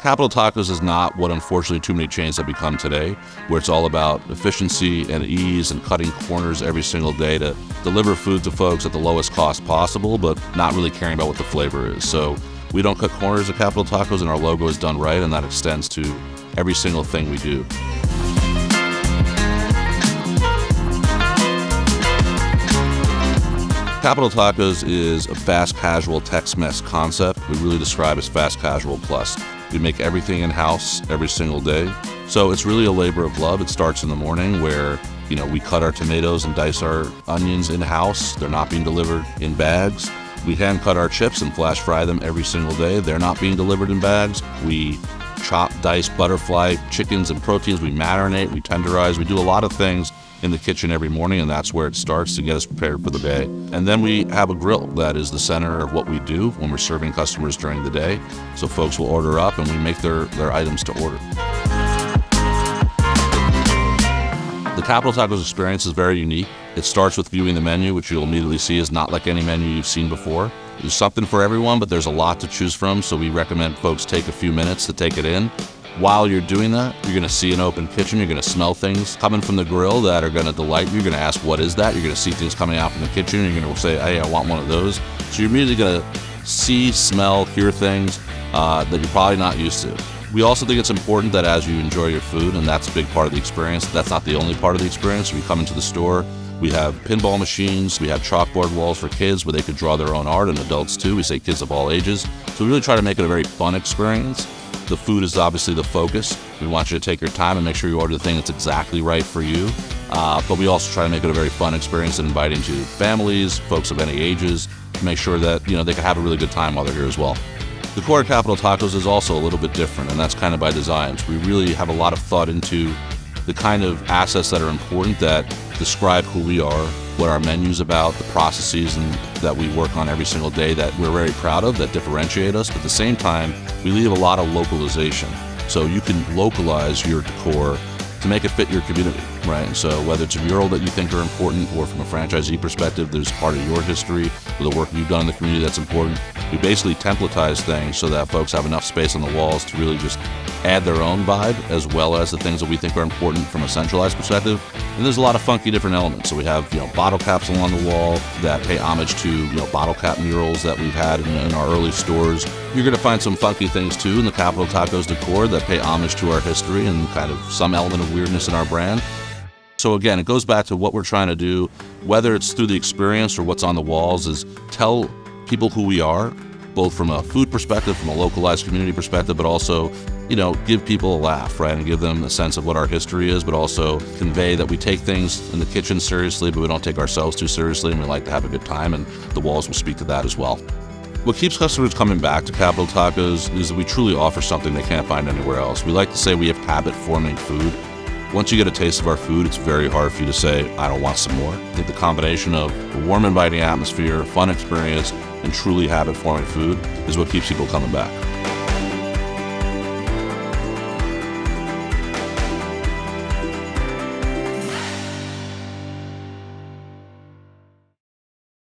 Capital Tacos is not what unfortunately too many chains have become today, where it's all about efficiency and ease and cutting corners every single day to deliver food to folks at the lowest cost possible, but not really caring about what the flavor is. So we don't cut corners at Capital Tacos, and our logo is done right, and that extends to every single thing we do. Capital Tacos is a fast casual Tex-Mex concept. We really describe as fast casual plus. We make everything in-house every single day. So it's really a labor of love. It starts in the morning where, we cut our tomatoes and dice our onions in-house. They're not being delivered in bags. We hand cut our chips and flash fry them every single day. They're not being delivered in bags. We chop, dice, butterfly chickens and proteins. We marinate, we tenderize. We do a lot of things in the kitchen every morning, and that's where it starts to get us prepared for the day. And then we have a grill that is the center of what we do when we're serving customers during the day. So folks will order up and we make their items to order. The Capital Tacos experience is very unique. It starts with viewing the menu, which you'll immediately see is not like any menu you've seen before. There's something for everyone, but there's a lot to choose from, so we recommend folks take a few minutes to take it in. While you're doing that, you're going to see an open kitchen. You're going to smell things coming from the grill that are going to delight you. You're going to ask, what is that? You're going to see things coming out from the kitchen. You're going to say, hey, I want one of those. So you're immediately going to see, smell, hear things that you're probably not used to. We also think it's important that as you enjoy your food, and that's a big part of the experience, that's not the only part of the experience. When you come into the store, we have pinball machines, we have chalkboard walls for kids where they could draw their own art, and adults too. We say kids of all ages. So we really try to make it a very fun experience. The food is obviously the focus. We want you to take your time and make sure you order the thing that's exactly right for you. But we also try to make it a very fun experience and inviting to families, folks of any ages, to make sure that they can have a really good time while they're here as well. The core of Capital Tacos is also a little bit different, and that's kind of by design. So we really have a lot of thought into the kind of assets that are important that describe who we are, what our menu's about, the processes that we work on every single day that we're very proud of, that differentiate us. But at the same time, we leave a lot of localization. So you can localize your decor to make it fit your community, right? And so whether it's a mural that you think are important, or from a franchisee perspective, there's part of your history or the work you've done in the community that's important. We basically templatize things so that folks have enough space on the walls to really just add their own vibe, as well as the things that we think are important from a centralized perspective. And there's a lot of funky different elements. So we have bottle caps along the wall that pay homage to bottle cap murals that we've had in our early stores. You're going to find some funky things too in the Capital Tacos decor that pay homage to our history and kind of some element of weirdness in our brand. So again, it goes back to what we're trying to do, whether it's through the experience or what's on the walls, is tell people who we are, both from a food perspective, from a localized community perspective, but also, give people a laugh, right? And give them a sense of what our history is, but also convey that we take things in the kitchen seriously, but we don't take ourselves too seriously, and we like to have a good time, and the walls will speak to that as well. What keeps customers coming back to Capital Tacos is that we truly offer something they can't find anywhere else. We like to say we have habit-forming food. Once you get a taste of our food, it's very hard for you to say, I don't want some more. I think the combination of a warm, inviting atmosphere, fun experience, and truly habit-forming food is what keeps people coming back.